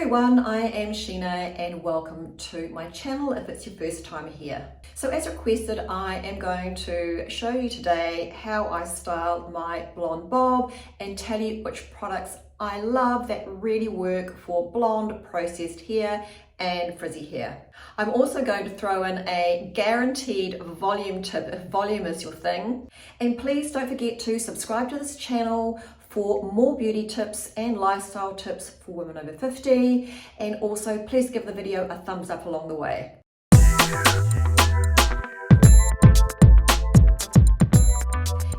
everyone, I am Sheena and welcome to my channel if it's your first time here. So as requested, I am going to show you today how I style my blonde bob and tell you which products I love that really work for blonde processed hair and frizzy hair. I'm also going to throw in a guaranteed volume tip if volume is your thing. And please don't forget to subscribe to this channel for more beauty tips and lifestyle tips for women over 50. And also please give the video a thumbs up along the way.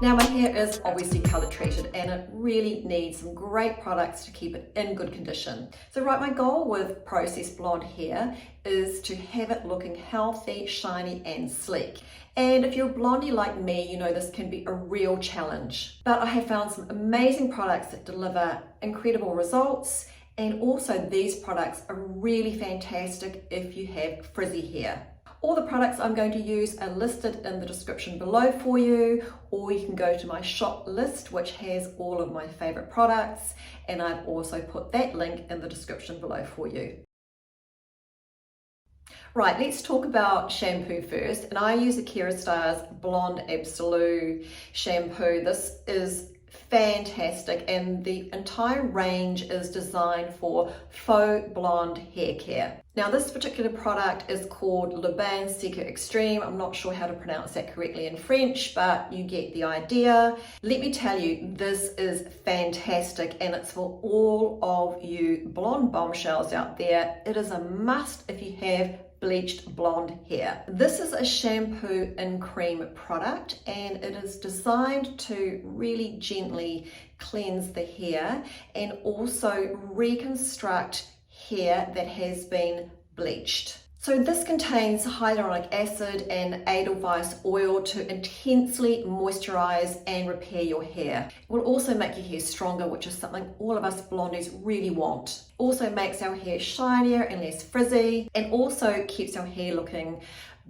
Now my hair is obviously color treated and it really needs some great products to keep it in good condition. So my goal with processed blonde hair is to have it looking healthy, shiny and sleek. And if you're a blondie like me, you know this can be a real challenge. But I have found some amazing products that deliver incredible results, and also these products are really fantastic if you have frizzy hair. All the products I'm going to use are listed in the description below for you, or you can go to my shop list which has all of my favorite products, and I've also put that link in the description below for you. Right, let's talk about shampoo first, and I use the Kerastars Blonde Absolute shampoo. This is fantastic and the entire range is designed for faux blonde hair care. Now this particular product is called Le Bain Seca Extreme. I'm not sure how to pronounce that correctly in French, but you get the idea. Let me tell you, this is fantastic and it's for all of you blonde bombshells out there. It is a must if you have bleached blonde hair. This is a shampoo in cream product and it is designed to really gently cleanse the hair and also reconstruct hair that has been bleached. So this contains hyaluronic acid and edelweiss oil to intensely moisturize and repair your hair. It will also make your hair stronger, which is something all of us blondies really want. Also makes our hair shinier and less frizzy, and also keeps our hair looking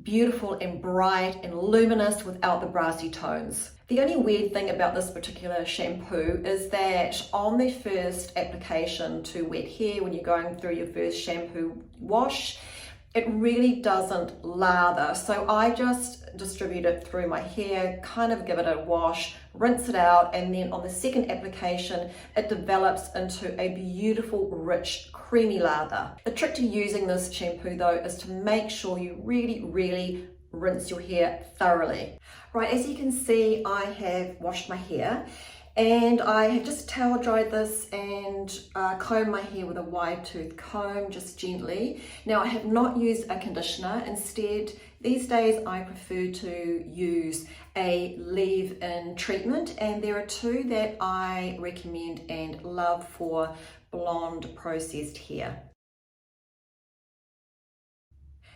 beautiful and bright and luminous without the brassy tones. The only weird thing about this particular shampoo is that on the first application to wet hair, when you're going through your first shampoo wash, it really doesn't lather. So I just distribute it through my hair, kind of give it a wash, rinse it out, and then on the second application, it develops into a beautiful, rich, creamy lather. The trick to using this shampoo though is to make sure you really rinse your hair thoroughly. Right, as you can see, I have washed my hair and I have just towel dried this and combed my hair with a wide tooth comb, just gently. Now I have not used a conditioner. Instead, these days I prefer to use a leave-in treatment, and there are two that I recommend and love for blonde processed hair.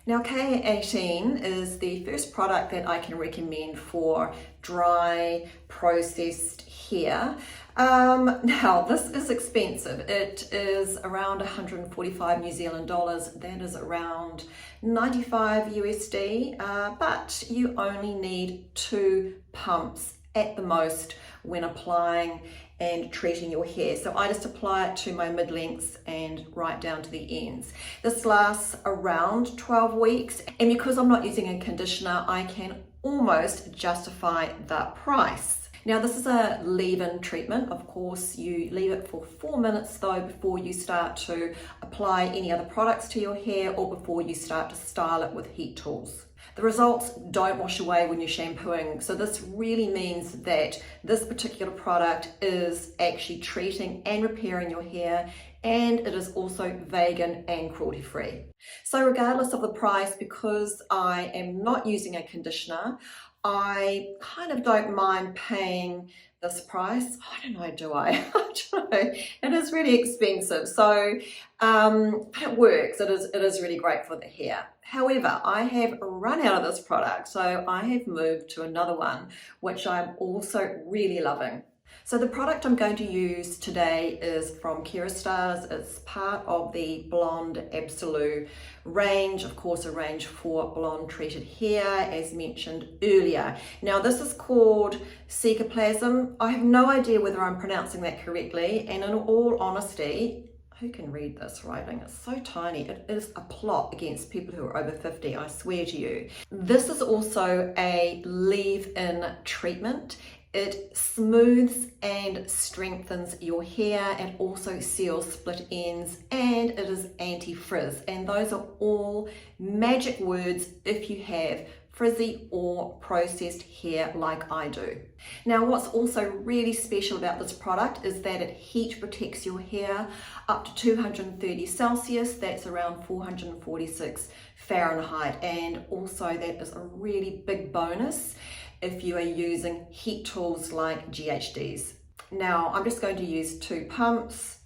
Now K18 is the first product that I can recommend for dry processed hair. Now this is expensive. It is around 145 New Zealand dollars. That is around 95 USD, but you only need 2 pumps at the most when applying and treating your hair. So I just apply it to my mid-lengths and right down to the ends. This lasts around 12 weeks, and because I'm not using a conditioner, I can almost justify the price. Now this is a leave-in treatment. Of course, you leave it for 4 minutes though before you start to apply any other products to your hair or before you start to style it with heat tools. The results don't wash away when you're shampooing, so this really means that this particular product is actually treating and repairing your hair, and it is also vegan and cruelty-free. So regardless of the price, because I am not using a conditioner, I kind of don't mind paying this price. I don't know, do I? I don't know. It is really expensive, so but it works. It is really great for the hair. However, I have run out of this product, so I have moved to another one, which I'm also really loving. So the product I'm going to use today is from Kerastars. It's part of the Blonde Absolute range, of course a range for blonde treated hair, as mentioned earlier. Now this is called Cicaplazm. I have no idea whether I'm pronouncing that correctly, and in all honesty, who can read this writing? It's so tiny. It is a plot against people who are over 50, I swear to you. This is also a leave-in treatment. It smooths and strengthens your hair and also seals split ends, and it is anti-frizz. And those are all magic words if you have frizzy or processed hair like I do. Now, what's also really special about this product is that it heat protects your hair up to 230 Celsius, that's around 446 Fahrenheit, and also that is a really big bonus if you are using heat tools like GHDs. Now, I'm just going to use 2 pumps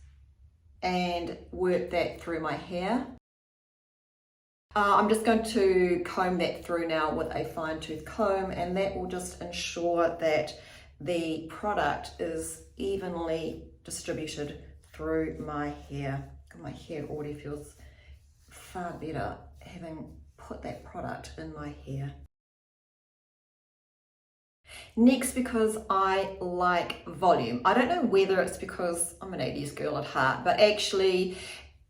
and work that through my hair. I'm just going to comb that through now with a fine tooth comb, and that will just ensure that the product is evenly distributed through my hair. My hair already feels far better having put that product in my hair. Next, because I like volume. I don't know whether it's because I'm an 80s girl at heart, but actually,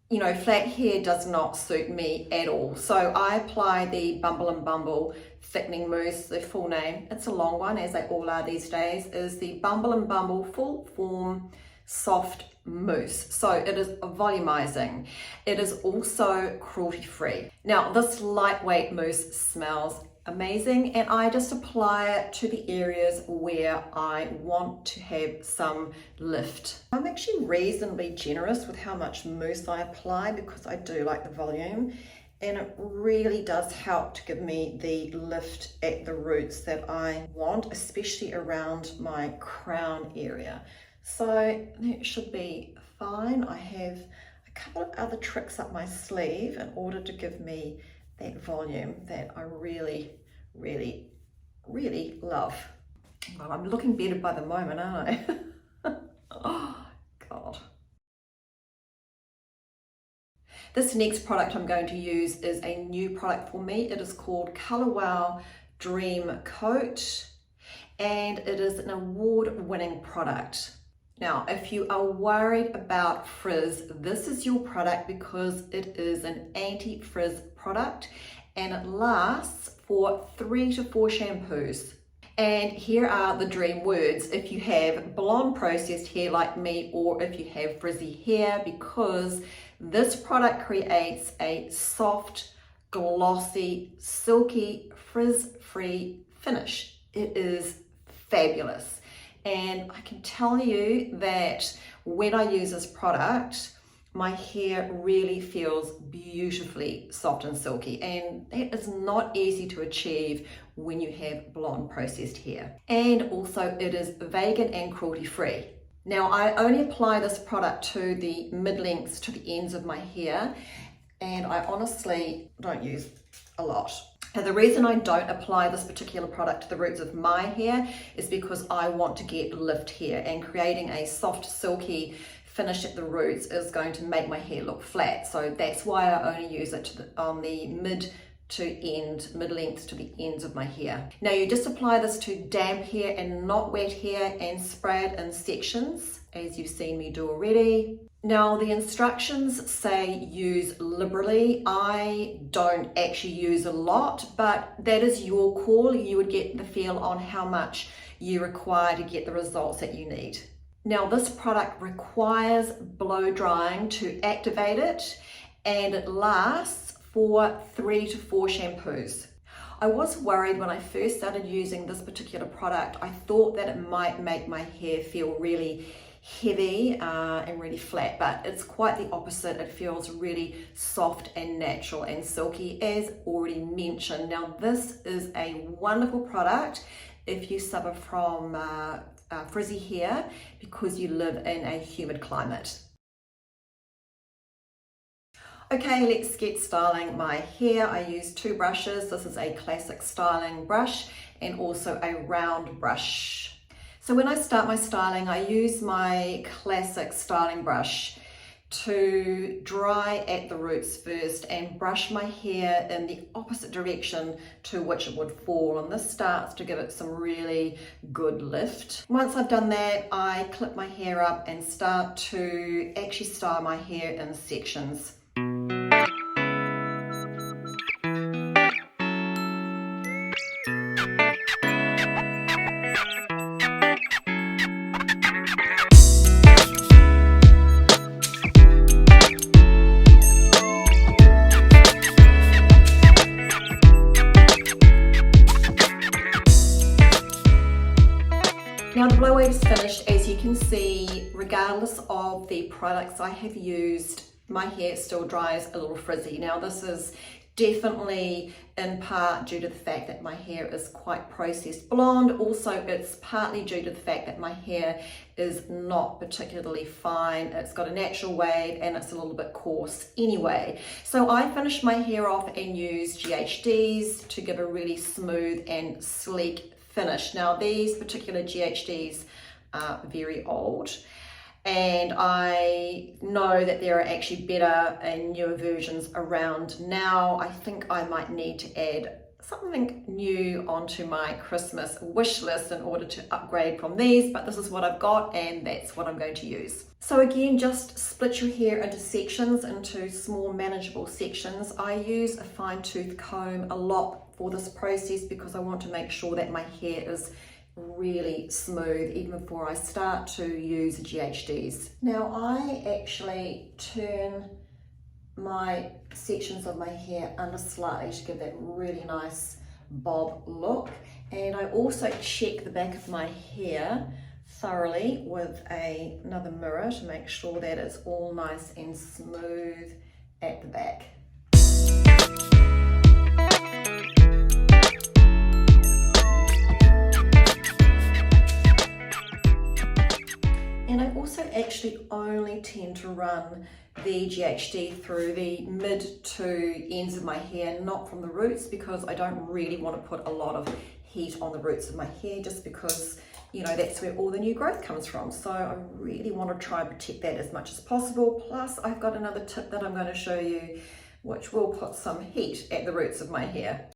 you know, flat hair does not suit me at all. So I apply the Bumble and Bumble thickening mousse. The full name, it's a long one as they all are these days, is the Bumble and Bumble Full Form Soft Mousse. So it is volumizing. It is also cruelty free. Now, this lightweight mousse smells amazing, and I just apply it to the areas where I want to have some lift. I'm actually reasonably generous with how much mousse I apply because I do like the volume, and it really does help to give me the lift at the roots that I want, especially around my crown area. So that should be fine. I have a couple of other tricks up my sleeve in order to give me that volume that I really love. Well, I'm looking better by the moment, aren't I? Oh, God. This next product I'm going to use is a new product for me. It is called Color Wow Dream Coat, and it is an award-winning product. Now, if you are worried about frizz, this is your product because it is an anti-frizz product and it lasts for 3 to 4 shampoos. And here are the dream words if you have blonde processed hair like me, or if you have frizzy hair, because this product creates a soft, glossy, silky, frizz-free finish. It is fabulous. And I can tell you that when I use this product, my hair really feels beautifully soft and silky, and that is not easy to achieve when you have blonde processed hair. And also it is vegan and cruelty free. Now, I only apply this product to the mid-lengths to the ends of my hair, and I honestly don't use a lot. Now, the reason I don't apply this particular product to the roots of my hair is because I want to get lift hair, and creating a soft, silky finish at the roots is going to make my hair look flat. So that's why I only use it on the mid lengths to the ends of my hair. Now, you just apply this to damp hair and not wet hair, and spray it in sections, as you've seen me do already. Now, the instructions say use liberally. I don't actually use a lot, but that is your call. You would get the feel on how much you require to get the results that you need. Now, this product requires blow drying to activate it, and it lasts for 3 to 4 shampoos. I was worried when I first started using this particular product. I thought that it might make my hair feel really heavy and really flat, but it's quite the opposite. It feels really soft and natural and silky, as already mentioned. Now, this is a wonderful product if you suffer from frizzy hair because you live in a humid climate. Okay, let's get styling my hair. I use 2 brushes. This is a classic styling brush and also a round brush. So when I start my styling, I use my classic styling brush to dry at the roots first and brush my hair in the opposite direction to which it would fall, and this starts to give it some really good lift. Once I've done that, I clip my hair up and start to actually style my hair in sections. Now the blow-away is finished. As you can see, regardless of the products I have used, my hair still dries a little frizzy. Now this is definitely in part due to the fact that my hair is quite processed blonde. Also, it's partly due to the fact that my hair is not particularly fine. It's got a natural wave and it's a little bit coarse anyway. So I finished my hair off and used GHDs to give a really smooth and sleek finish. Now these particular GHDs are very old, and I know that there are actually better and newer versions around now. I think I might need to add something new onto my Christmas wish list in order to upgrade from these, but this is what I've got and that's what I'm going to use. So again, just split your hair into sections, into small manageable sections. I use a fine tooth comb a lot for this process because I want to make sure that my hair is really smooth even before I start to use GHDs. Now I actually turn my sections of my hair under slightly to give that really nice bob look, and I also check the back of my hair thoroughly with another mirror to make sure that it's all nice and smooth at the back. And I also actually only tend to run the GHD through the mid to ends of my hair, not from the roots, because I don't really want to put a lot of heat on the roots of my hair, just because, you know, that's where all the new growth comes from. So I really want to try and protect that as much as possible. Plus I've got another tip that I'm going to show you, which will put some heat at the roots of my hair.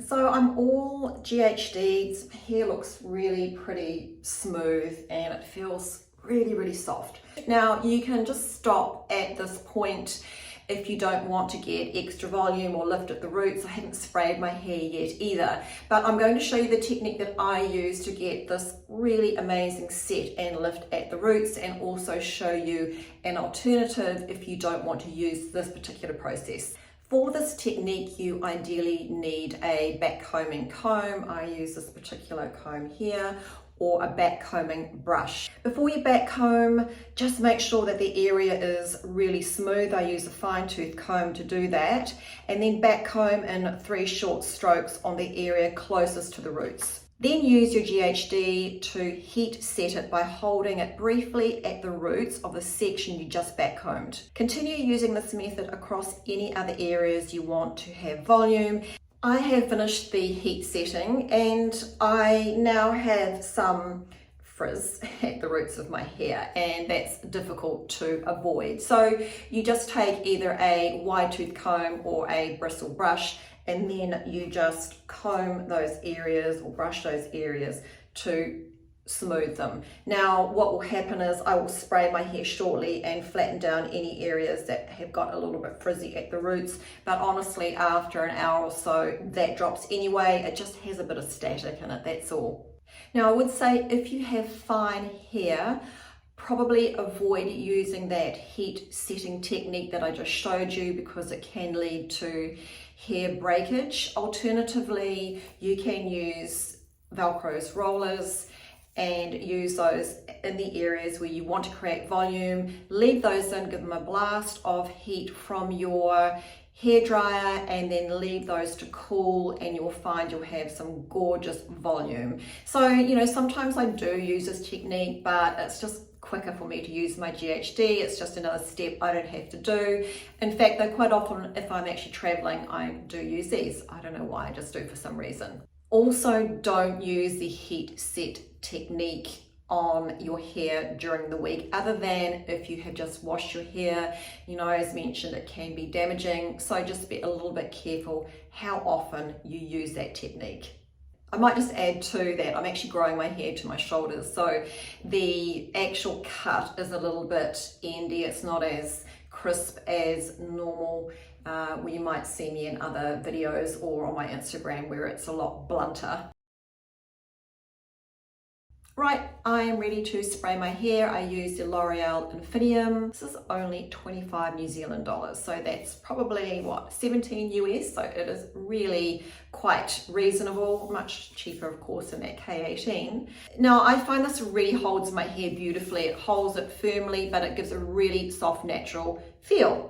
So I'm all GHDs, hair looks really pretty smooth and it feels really, really soft. Now you can just stop at this point if you don't want to get extra volume or lift at the roots. I haven't sprayed my hair yet either, but I'm going to show you the technique that I use to get this really amazing set and lift at the roots, and also show you an alternative if you don't want to use this particular process. For this technique, you ideally need a back combing comb. I use this particular comb here, or a back combing brush. Before you back comb, just make sure that the area is really smooth. I use a fine tooth comb to do that, and then back comb in 3 short strokes on the area closest to the roots. Then use your GHD to heat set it by holding it briefly at the roots of the section you just back combed. Continue using this method across any other areas you want to have volume. I have finished the heat setting and I now have some frizz at the roots of my hair, and that's difficult to avoid. So you just take either a wide tooth comb or a bristle brush, and then you just comb those areas or brush those areas to smooth them. Now what will happen is I will spray my hair shortly and flatten down any areas that have got a little bit frizzy at the roots, but honestly after an hour or so that drops anyway. It just has a bit of static in it, that's all. Now I would say if you have fine hair, probably avoid using that heat setting technique that I just showed you, because it can lead to hair breakage. Alternatively, you can use Velcro rollers and use those in the areas where you want to create volume. Leave those in, give them a blast of heat from your hair dryer, and then leave those to cool, and you'll find you'll have some gorgeous volume. So, you know, sometimes I do use this technique, but it's just quicker for me to use my GHD. It's just another step I don't have to do. In fact, though, quite often if I'm actually traveling, I do use these. I don't know why, I just do for some reason. Also, don't use the heat set technique on your hair during the week, other than if you have just washed your hair. You know, as mentioned, it can be damaging, so just be a little bit careful how often you use that technique. I might just add to that, I'm actually growing my hair to my shoulders, so the actual cut is a little bit endy. It's not as crisp as normal, where you might see me in other videos or on my Instagram where it's a lot blunter. Right, I am ready to spray my hair. I use the L'Oreal Infinium. This is only 25 New Zealand dollars, so that's probably what, 17 US, so it is really quite reasonable, much cheaper of course than that K18. Now I find this really holds my hair beautifully. It holds it firmly, but it gives a really soft, natural feel.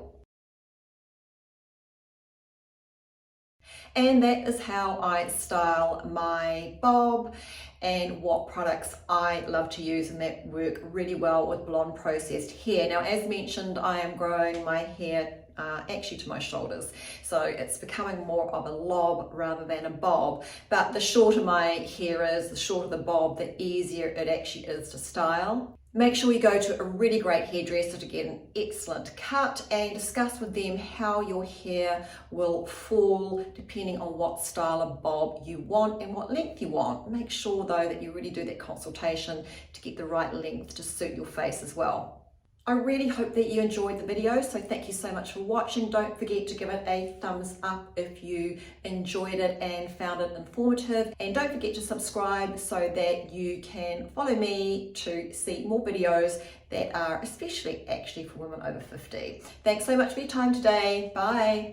And that is how I style my bob and what products I love to use and that work really well with blonde processed hair. Now, as mentioned, I am growing my hair actually to my shoulders, so it's becoming more of a lob rather than a bob. But the shorter my hair is, the shorter the bob, the easier it actually is to style. Make sure you go to a really great hairdresser to get an excellent cut and discuss with them how your hair will fall depending on what style of bob you want and what length you want. Make sure though that you really do that consultation to get the right length to suit your face as well. I really hope that you enjoyed the video, so thank you so much for watching. Don't forget to give it a thumbs up if you enjoyed it and found it informative, and don't forget to subscribe so that you can follow me to see more videos that are especially actually for women over 50. Thanks so much for your time today. Bye.